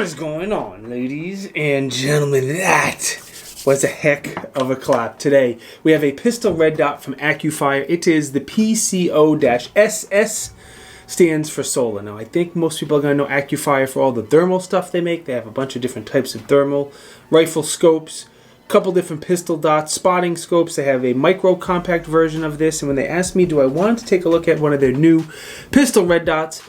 What is going on, ladies and gentlemen? That was a heck of a clap. Today, we have a pistol red dot from Accufire. It is the PCO-S. Stands for solar. Now, I think most people are going to know Accufire for all the thermal stuff they make. They have a bunch of different types of thermal rifle scopes, a couple different pistol dots, spotting scopes. They have a micro compact version of this. And when they asked me, do I want to take a look at one of their new pistol red dots,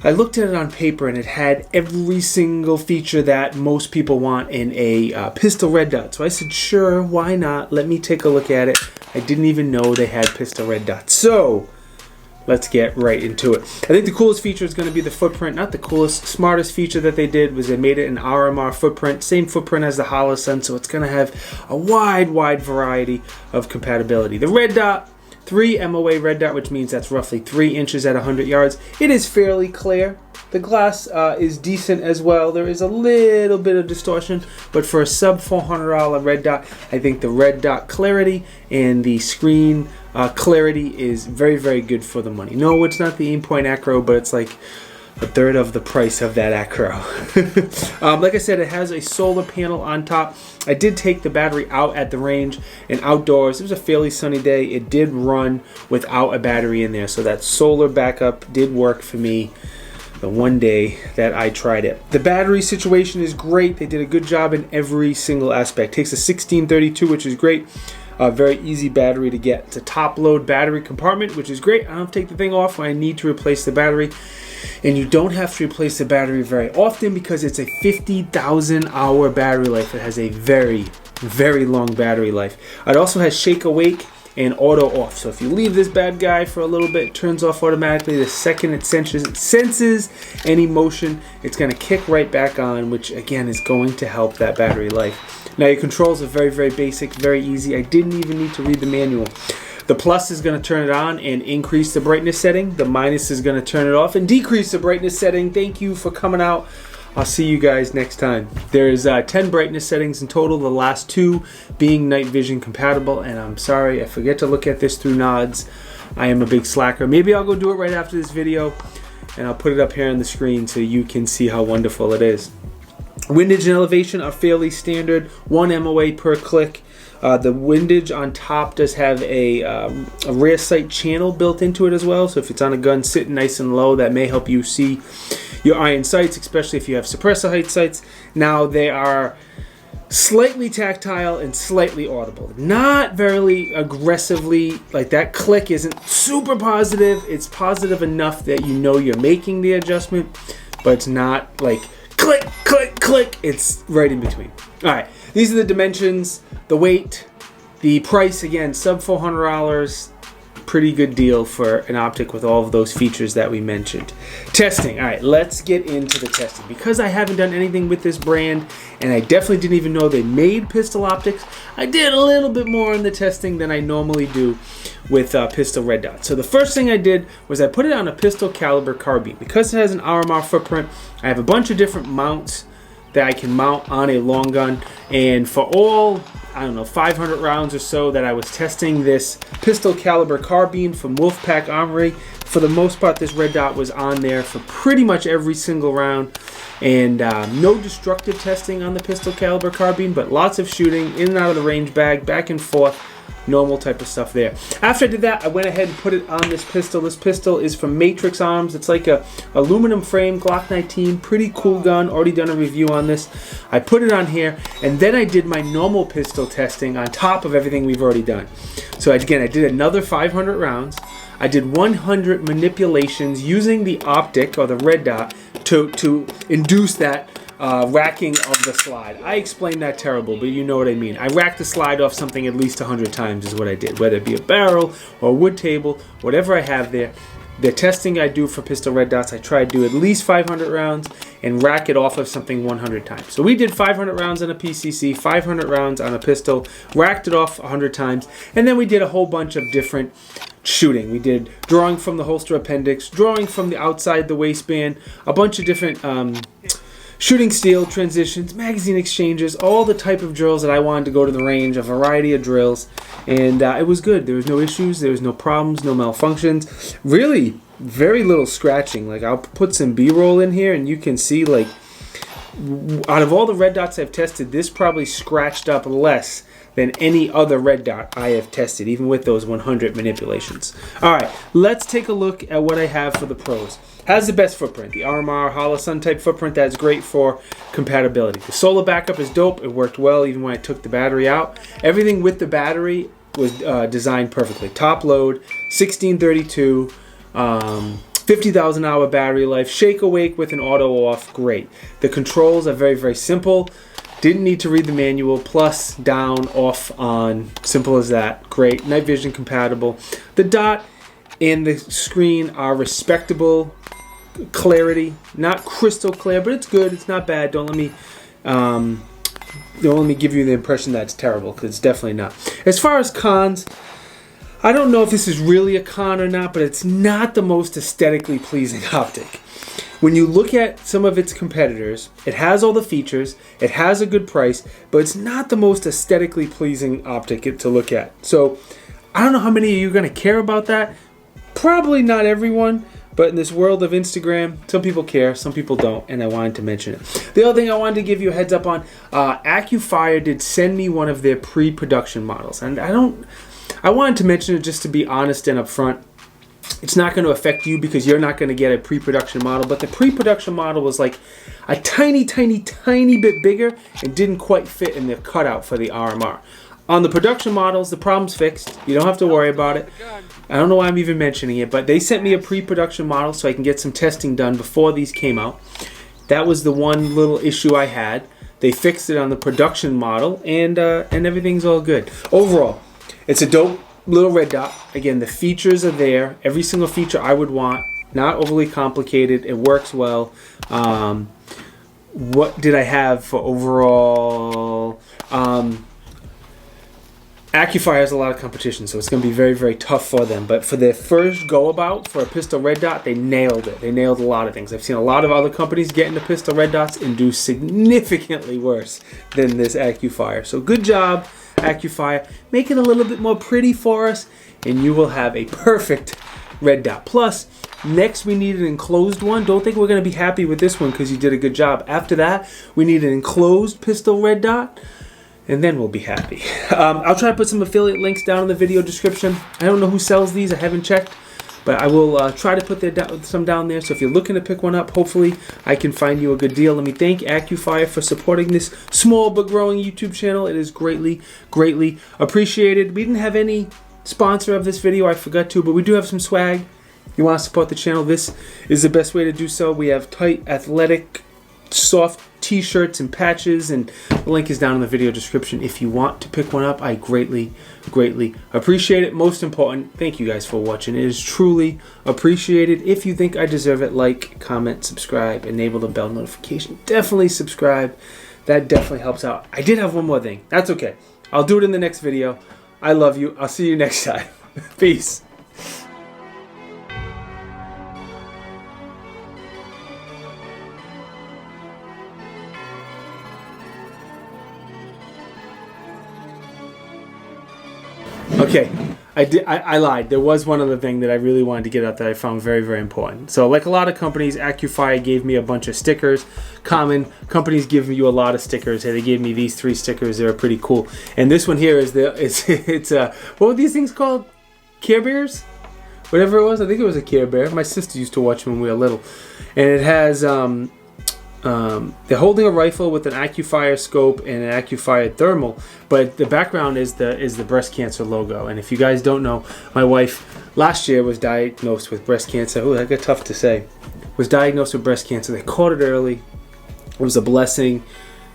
I looked at it on paper and it had every single feature that most people want in a pistol red dot. So I said, sure, why not? Let me take a look at it. I didn't even know they had pistol red dots. So let's get right into it. I think the coolest feature is going to be the footprint. Not the coolest, smartest feature that they did was they made it an RMR footprint. Same footprint as the Holosun, so it's going to have a wide variety of compatibility. The red dot, 3 MOA red dot, which means that's roughly 3 inches at 100 yards. It is fairly clear. The glass is decent as well. There is a little bit of distortion, but for a sub $400 red dot, I think the red dot clarity and the screen clarity is very good for the money. No, it's not the Aimpoint Acro, but it's like a third of the price of that Acro. Like I said, it has a solar panel on top. I did take the battery out at the range and outdoors. It was a fairly sunny day. It did run without a battery in there, so that solar backup did work for me the one day that I tried it. The battery situation is great. They did a good job in every single aspect. Takes a 1632, which is great. Very easy battery to get. It's a top load battery compartment, which is great. I don't take the thing off when I need to replace the battery. And you don't have to replace the battery very often because it's a 50,000 hour battery life. It has a very long battery life. It also has shake awake and auto off. So if you leave this bad guy for a little bit, it turns off automatically. The second it senses any motion, it's going to kick right back on, which again is going to help that battery life. Now your controls are very basic, very easy. I didn't even need to read the manual. The plus is going to turn it on and increase the brightness setting. The minus is going to turn it off and decrease the brightness setting. Thank you for coming out. I'll see you guys next time. There's 10 brightness settings in total, the last 2 being night vision compatible. And I'm sorry, I forget to look at this through nods. I am a big slacker. Maybe I'll go do it right after this video and I'll put it up here on the screen so you can see how wonderful it is. Windage and elevation are fairly standard, 1 MOA per click. The windage on top does have a rear sight channel built into it as well, so if it's on a gun sitting nice and low, that may help you see your iron sights, especially if you have suppressor height sights. Now they are slightly tactile and slightly audible, not very aggressively, like that click isn't super positive. It's positive enough that you know you're making the adjustment, but it's not like click, click, click. It's right in between. All right, these are the dimensions, the weight, the price. Again, sub $400. Pretty good deal for an optic with all of those features that we mentioned. Testing. All right, let's get into the testing. Because I haven't done anything with this brand, and I definitely didn't even know they made pistol optics, I did a little bit more in the testing than I normally do with pistol red dot. So the first thing I did was I put it on a pistol caliber carbine. Because it has an RMR footprint, I have a bunch of different mounts that I can mount on a long gun, and for all, I don't know, 500 rounds or so that I was testing this pistol caliber carbine from Wolfpack Armory, for the most part this red dot was on there for pretty much every single round, and no destructive testing on the pistol caliber carbine, but lots of shooting in and out of the range bag, back and forth, normal type of stuff there. After I did that, I went ahead and put it on this pistol. This pistol is from Matrix Arms. It's like a aluminum frame Glock 19, pretty cool gun. Already done a review on this. I put it on here, and then I did my normal pistol testing on top of everything we've already done. So again, I did another 500 rounds. I did 100 manipulations using the optic or the red dot to induce that racking of the slide. I explained that terrible, but you know what I mean. I racked the slide off something at least 100 times is what I did, whether it be a barrel or a wood table, whatever I have there. The testing I do for pistol red dots, I try to do at least 500 rounds and rack it off of something 100 times. So we did 500 rounds on a PCC, 500 rounds on a pistol, racked it off 100 times, and then we did a whole bunch of different shooting. We did drawing from the holster appendix, drawing from the outside the waistband, a bunch of different shooting steel transitions, magazine exchanges, all the type of drills that I wanted to go to the range, a variety of drills, and it was good. There was no issues, there was no problems, no malfunctions, really very little scratching. Like, I'll put some B-roll in here and you can see like out of all the red dots I've tested, this probably scratched up less than any other red dot I have tested, even with those 100 manipulations. All right, let's take a look at what I have for the pros. Has the best footprint, the RMR Holosun type footprint. That's great for compatibility. The solar backup is dope. It worked well even when I took the battery out. Everything with the battery was designed perfectly. Top load, 1632, 50,000 hour battery life, shake awake with an auto off, great. The controls are very, very simple. Didn't need to read the manual, plus, down, off, on, simple as that, great. Night vision compatible. The dot and the screen are respectable clarity, not crystal clear, but it's good, it's not bad. Don't let me give you the impression that it's terrible, because it's definitely not. As far as cons, I don't know if this is really a con or not, but it's not the most aesthetically pleasing optic. When you look at some of its competitors, it has all the features, it has a good price, but it's not the most aesthetically pleasing optic to look at. So I don't know how many of you are going to care about that. Probably not everyone, but in this world of Instagram, some people care, some people don't, and I wanted to mention it. The other thing I wanted to give you a heads up on, Accufire did send me one of their pre-production models, and I wanted to mention it just to be honest and upfront. It's not going to affect you because you're not going to get a pre-production model, but the pre-production model was like a tiny, tiny, tiny bit bigger and didn't quite fit in the cutout for the RMR. On the production models, the problem's fixed. You don't have to worry about it. I don't know why I'm even mentioning it, but they sent me a pre-production model so I can get some testing done before these came out. That was the one little issue I had. They fixed it on the production model, and everything's all good. Overall, it's a dope little red dot. Again, the features are there. Every single feature I would want. Not overly complicated. It works well. What did I have for overall? Accufire has a lot of competition, so it's going to be very, very tough for them. But for their first go-about for a pistol red dot, they nailed it. They nailed a lot of things. I've seen a lot of other companies get into pistol red dots and do significantly worse than this Accufire. So good job, Accufire. Make it a little bit more pretty for us, and you will have a perfect red dot. Plus, next we need an enclosed one. Don't think we're going to be happy with this one because you did a good job. After that, we need an enclosed pistol red dot, and then we'll be happy. I'll try to put some affiliate links down in the video description. I don't know who sells these. I haven't checked, but I will try to put some down there. So if you're looking to pick one up, hopefully I can find you a good deal. Let me thank Accufire for supporting this small but growing YouTube channel. It is greatly, greatly appreciated. We didn't have any sponsor of this video. I forgot to, but we do have some swag. If you want to support the channel, this is the best way to do so. We have tight, athletic, soft t-shirts and patches, and the link is down in the video description if you want to pick one up. I greatly, greatly appreciate it. Most important, thank you guys for watching. It is truly appreciated. If you think I deserve it, like, comment, subscribe, enable the bell notification. Definitely subscribe. That definitely helps out. I did have one more thing. That's okay. I'll do it in the next video. I love you. I'll see you next time. Peace. Okay, I lied. There was one other thing that I really wanted to get out that I found very, very important. So like a lot of companies, Accufire gave me a bunch of stickers. Common companies give you a lot of stickers. Hey, they gave me these 3 stickers. They were pretty cool. And this one here is what were these things called? Care Bears? Whatever it was. I think it was a Care Bear. My sister used to watch them when we were little. And it has they're holding a rifle with an Accufire scope and an Accufire thermal, but the background is the breast cancer logo. And if you guys don't know, my wife last year was diagnosed with breast cancer. Oh, that got tough to say. Was diagnosed with breast cancer. They caught it early. It was a blessing.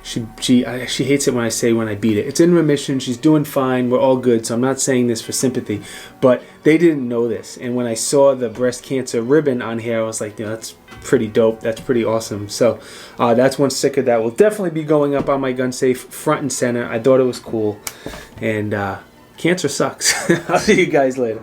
She hates it when I say when I beat it. It's in remission. She's doing fine. We're all good. So I'm not saying this for sympathy, but they didn't know this. And when I saw the breast cancer ribbon on here, I was like, you know, that's pretty dope. That's pretty awesome. So that's one sticker that will definitely be going up on my gun safe front and center. I thought it was cool. And cancer sucks. I'll see you guys later.